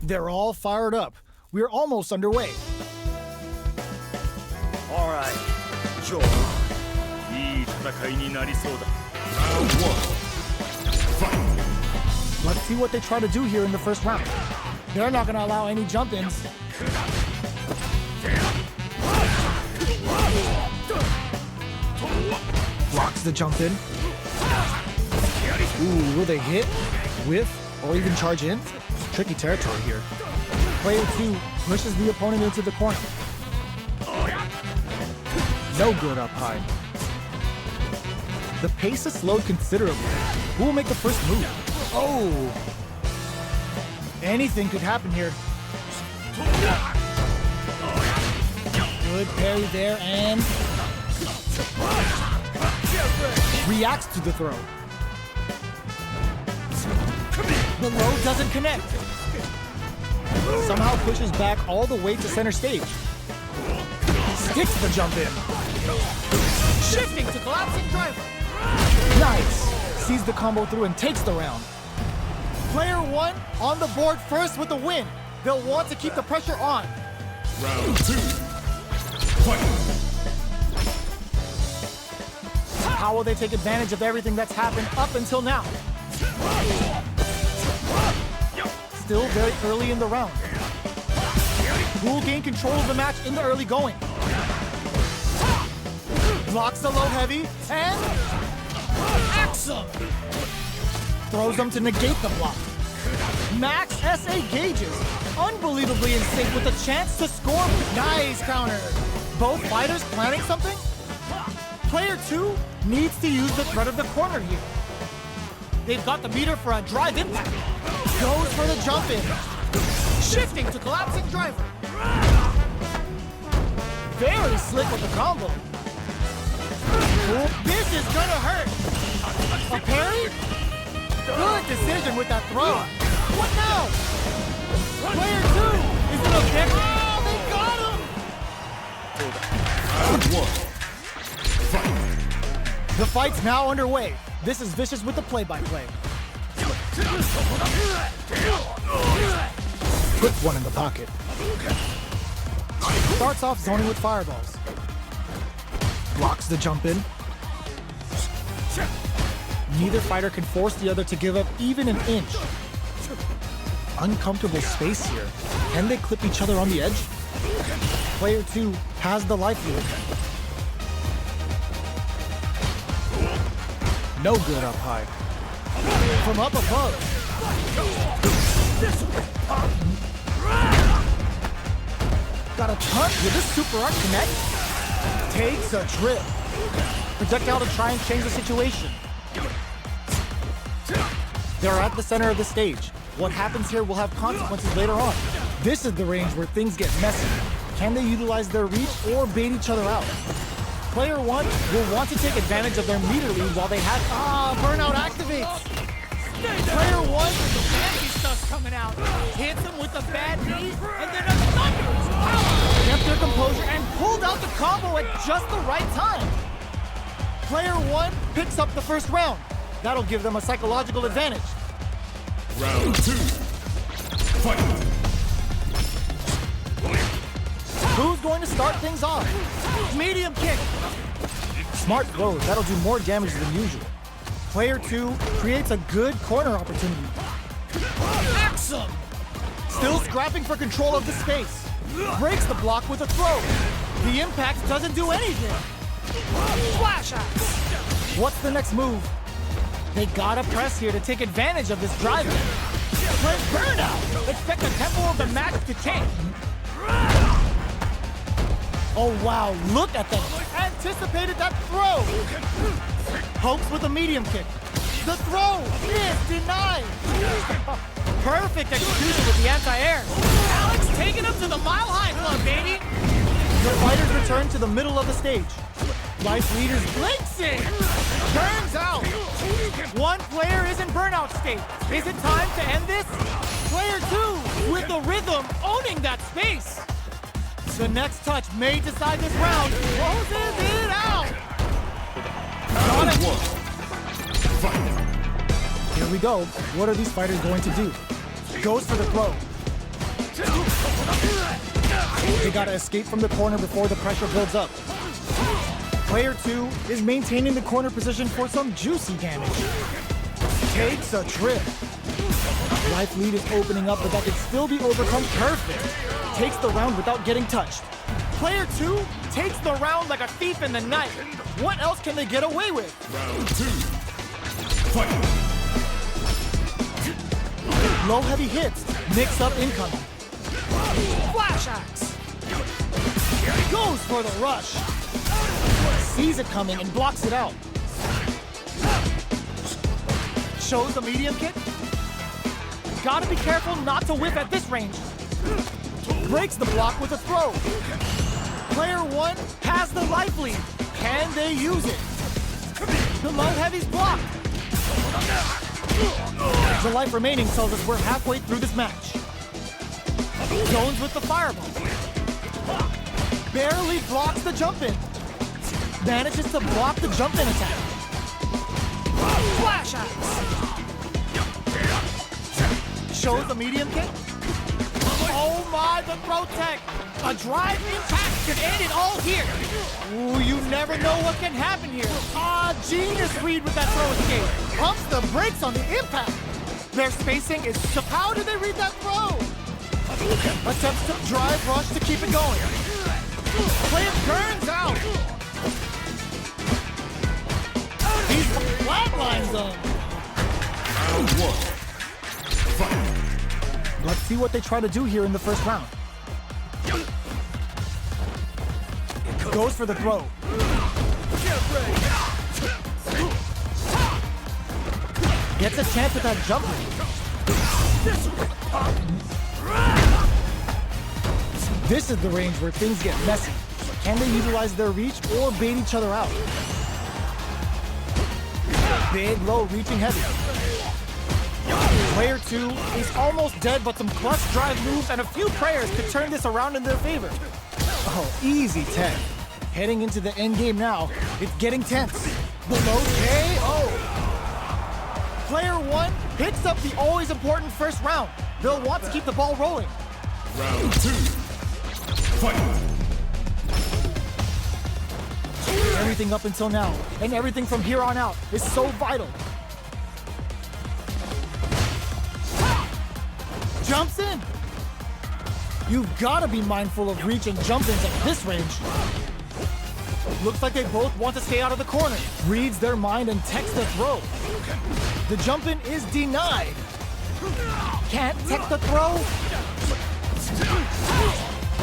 They're all fired up. We're almost underway. All right, Joe. いい戦いになりそうだ。 Let's see what they try to do here in the first round. They're not going to allow any jump-ins. Blocks the jump-in. Ooh, will they hit, whiff, or even charge in? Tricky territory here. Player 2 pushes the opponent into the corner. No good up high. The pace is slowed considerably. Who will make the first move? Oh! Anything could happen here. Good parry there and... reacts to the throw. The low doesn't connect. Somehow pushes back all the way to center stage. Sticks the jump in. Shifting to collapsing driver. Nice. Sees the combo through and takes the round. Player 1 on the board first with the win. They'll want to keep the pressure on. Round 2. Fight. How will they take advantage of everything that's happened up until now? Still very early in the round. Who will gain control of the match in the early going? Blocks the low heavy and... Axum! Throws them to negate the block. Max SA gauges. Unbelievably in sync with a chance to score. Nice counter. Both fighters planning something? Player 2 needs to use the threat of the corner here. They've got the meter for a drive impact. Goes for the jump in. Shifting to collapsing driver. Very slick with the combo. Oh, this is gonna hurt. A parry? Good decision with that throw. What now? Player 2 is it okay? Oh, they got him! Round 1. Fight. The fight's now underway. This is Vicious with the play-by-play. Puts one in the pocket. Starts off zoning with fireballs. Blocks the jump in. Neither fighter can force the other to give up even an inch. Uncomfortable space here. Can they clip each other on the edge? Player 2 has the life lead. No good up high. From up above. Got a touch with this super arc connect. Takes a trip. Projectile to try and change the situation. They're at the center of the stage. What happens here will have consequences later on. This is the range where things get messy. Can they utilize their reach or bait each other out? Player 1 will want to take advantage of their meter lead while they have... burnout activates! Player 1, the fancy stuff's coming out. Hits him with a bad knee, and then a thunderous power! Kept their composure and pulled out the combo at just the right time. Player 1 picks up the first round. That'll give them a psychological advantage. Round 2. Fight. Who's going to start things off? Medium kick. Smart throws. That'll do more damage than usual. Player 2 creates a good corner opportunity. Axum! Still scrapping for control of the space. Breaks the block with a throw. The impact doesn't do anything. Flash axe. What's the next move? They gotta press here to take advantage of this drive. Play burnout. Expect the tempo of the match to change. Oh wow, look at them. Anticipated that throw. Pokes with a medium kick. The throw is denied. Perfect execution with the anti-air. Alex taking him to the mile-high club, baby. The fighters return to the middle of the stage. Life leaders blinks in. Turns out. One player is in burnout state. Is it time to end this? Player 2 with the rhythm owning that space. The next touch may decide this round. Closes it out. Got it. Here we go. What are these fighters going to do? Goes for the throw. They gotta escape from the corner before the pressure builds up. Player 2 is maintaining the corner position for some juicy damage. Takes a trip. Life lead is opening up, but that can still be overcome. Perfect. Takes the round without getting touched. Player 2 takes the round like a thief in the night. What else can they get away with? Round 2. Fight. Low heavy hits. Mix up incoming. Flash axe. Goes for the rush. Sees it coming and blocks it out. Shows the medium kick. Gotta be careful not to whip at this range. Breaks the block with a throw. Player 1 has the life lead. Can they use it? The low heavy's blocked. The life remaining tells us we're halfway through this match. Zones with the fireball. Barely blocks the jump in. Manages to block the jump in attack. Flash axe. Shows the medium kick. Oh my, the throw tech. A drive impact could end it all here. Ooh, you never know what can happen here. Genius read with that throw escape. Pumps the brakes on the impact. Their spacing is so how did they read that throw? Attempts to drive rush to keep it going. Player burns out. He's flatline zone. Round 1. Fight. Let's see what they try to do here in the first round. Goes for the throw. Gets a chance at that jump. This is the range where things get messy. Can they utilize their reach or bait each other out? Big, low, reaching heavy. Player 2 is almost dead, but some clutch drive moves and a few prayers could turn this around in their favor. Oh, easy 10. Heading into the end game now, it's getting tense. The low KO. Player 1 picks up the always important first round. They'll want to keep the ball rolling. Round 2. Fight. Everything up until now, and everything from here on out, is so vital. Jumps in. You've got to be mindful of reach and jump-ins at this range. Looks like they both want to stay out of the corner. Reads their mind and techs the throw. The jump-in is denied. Can't tech the throw.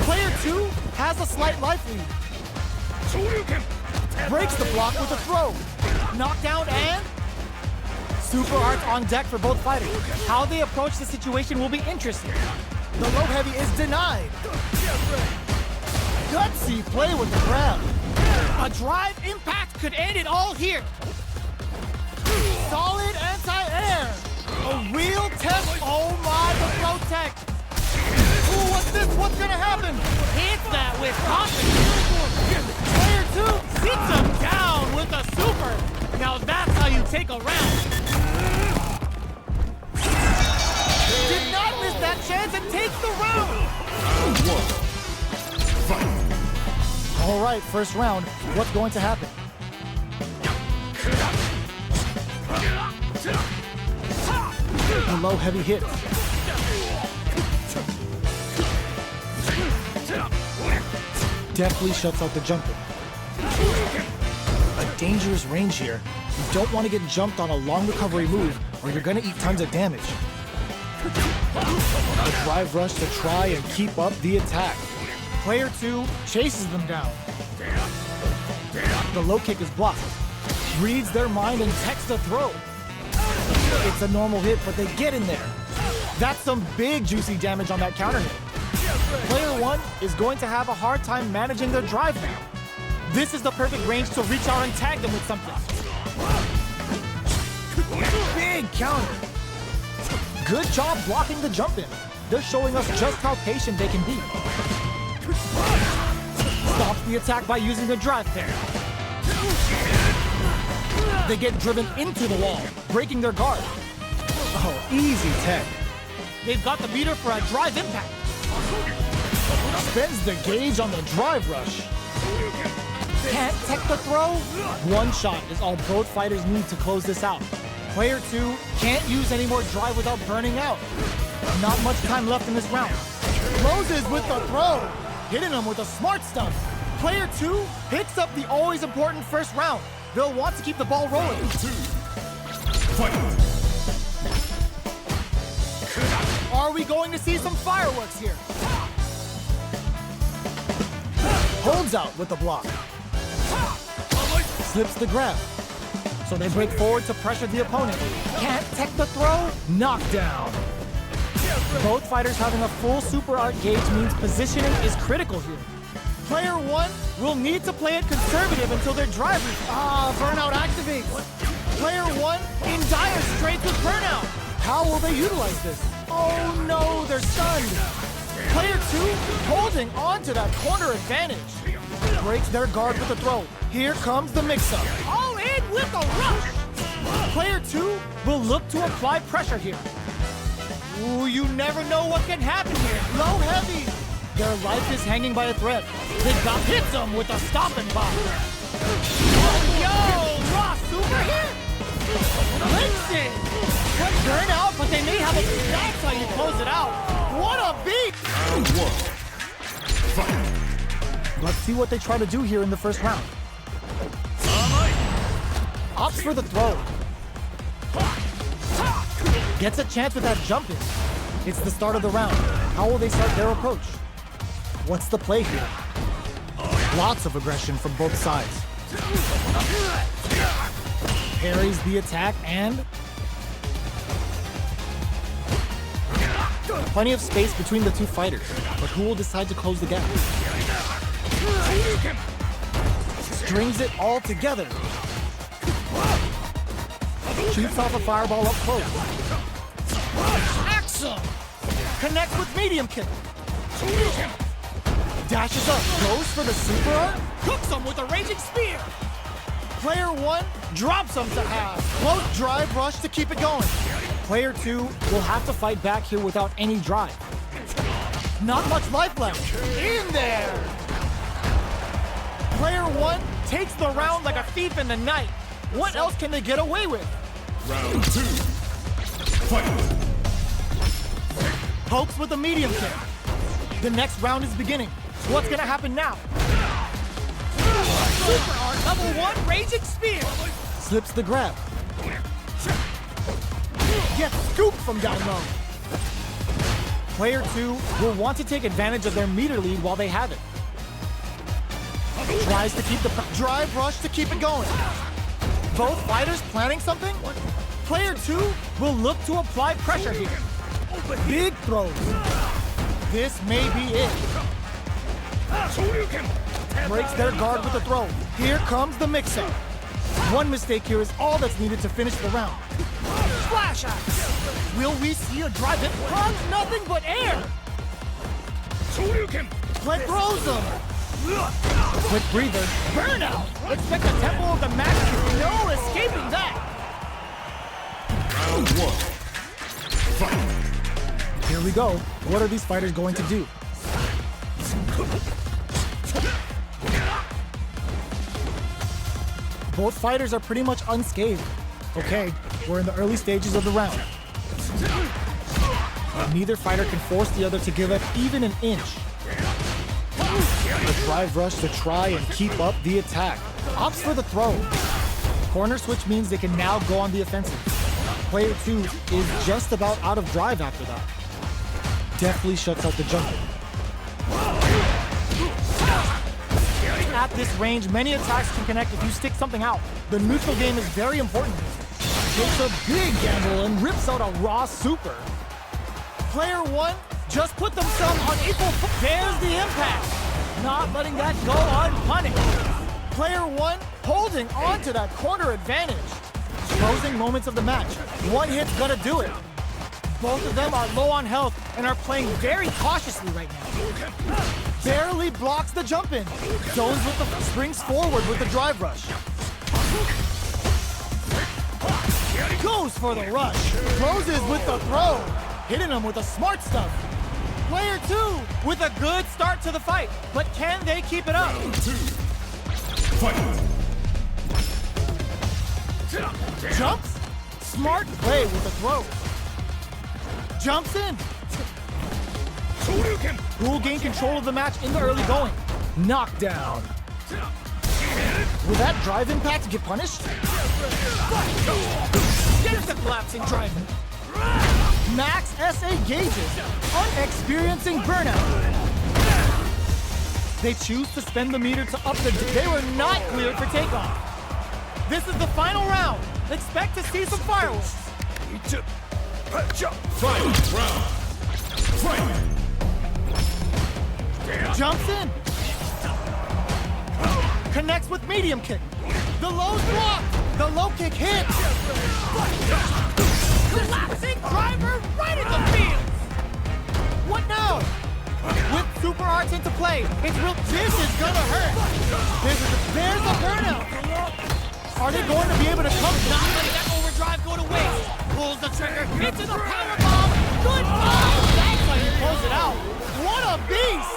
Player 2 has a slight life lead. Breaks the block with a throw. Knockdown and super arts on deck for both fighters. How they approach the situation will be interesting. The low heavy is denied. Gutsy play with the grab. A drive impact could end it all here. Solid anti-air. A real test. Oh my, the throw tech. Ooh, what's this? What's gonna happen? Hits that with confidence. Player 2 sits him down with a super. Now that's how you take a round. Did not miss that chance and takes the round. Round 1. Fight. All right, first round. What's going to happen? The low heavy hit. Deftly shuts out the jumper. A dangerous range here. You don't want to get jumped on a long recovery move or you're going to eat tons of damage. A drive rush to try and keep up the attack. Player 2 chases them down. The low kick is blocked. Reads their mind and techs the throw. It's a normal hit, but they get in there. That's some big juicy damage on that counter hit. Player 1 is going to have a hard time managing their drive now. This is the perfect range to reach out and tag them with something. Big counter. Good job blocking the jump in. They're showing us just how patient they can be. Stops the attack by using a drive pair. They get driven into the wall, breaking their guard. Oh, easy tech. They've got the meter for a drive impact. Spends the gauge on the drive rush. Can't tech the throw? One shot is all both fighters need to close this out. Player 2 can't use any more drive without burning out. Not much time left in this round. Closes with the throw, hitting him with the smart stuff. Player 2 picks up the always important first round. They'll want to keep the ball rolling. 2. Fight. Are we going to see some fireworks here? Holds out with the block. Slips the grab. So they break forward to pressure the opponent. Can't tech the throw? Knockdown. Both fighters having a full super art gauge means positioning is critical here. Player 1 will need to play it conservative until their drive. Burnout activates. Player 1 in dire straits with burnout. How will they utilize this? Oh no, they're stunned. Player 2 holding on to that corner advantage. Breaks their guard with a throw. Here comes the mix-up. All in with a rush. Player 2 will look to apply pressure here. Ooh, you never know what can happen here. Low heavy. Their life is hanging by a thread. They hits them with a stopping bomb. Yo, raw super hit. Links it. Good burnout, but they may have a... That's how you close it out. What a beat. Round 1. Fight. Let's see what they try to do here in the first round. Opts for the throw. Gets a chance with that jump in. It's the start of the round. How will they start their approach? What's the play here? Lots of aggression from both sides. Parries the attack and... Plenty of space between the two fighters, but who will decide to close the gap? Strings it all together. Shoots off a fireball up close. Axel! Connects with medium kick. Dashes up, goes for the super art, cooks him with a raging spear. Player 1 drops him to half. Close drive rush to keep it going. Player 2 will have to fight back here without any drive. Not much life left. In there! Player 1 takes the round like a thief in the night. What else can they get away with? Round 2. Fight. Pokes with a medium kick. The next round is beginning. What's gonna happen now? Super art level 1 raging spear. Slips the grab. Gets scooped from down low. Player 2 will want to take advantage of their meter lead while they have it. Tries to keep the drive rush to keep it going. Both fighters planning something? Player 2 will look to apply pressure here. Big throws. This may be it. Breaks their guard with a throw. Here comes the mix-up. One mistake here is all that's needed to finish the round. Flash axe. Will we see a drive that runs nothing but air? Play throws them. Quick breather. Burnout. Expect the tempo of the match. No escaping that. Round 1. Fight. Here we go. What are these fighters going to do? Both fighters are pretty much unscathed. Okay, we're in the early stages of the round. Neither fighter can force the other to give up even an inch. The drive rush to try and keep up the attack. Opts for the throw. Corner switch means they can now go on the offensive. Player 2 is just about out of drive after that. Deftly shuts out the jumper. At this range, many attacks can connect if you stick something out. The neutral game is very important. Takes a big gamble and rips out a raw super. Player 1 just put themselves on equal. There's the impact. Not letting that go unpunished. Player 1 holding on to that corner advantage. Closing moments of the match. One hit's gonna do it. Both of them are low on health and are playing very cautiously right now. Barely blocks the jump in. Zones with the springs forward with the drive rush. Goes for the rush. Closes with the throw. Hitting him with the smart stuff. Player 2 with a good start to the fight, but can they keep it up? Round 2. Fight. Jumps? Smart play with the throw. Jumps in. Who will gain control of the match in the early going? Knockdown. Will that drive impact get punished? There's the collapsing drive. Max SA gauges, unexperiencing burnout. They choose to spend the meter to up the... They were not cleared for takeoff. This is the final round. Expect to see some fireworks. Final round. Fight. Jumps in. Connects with medium kick. The low's blocked. The low kick hits. Collapsing driver right in the field. What now? With super arts into play, it's real. This is gonna hurt. There's a burnout. Are they going to be able to come? Not letting that overdrive go to waste. Pulls the trigger into the power bomb. Good ball. That's how you close it out. What a beast!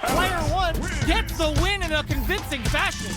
Player 1 gets the win in a convincing fashion.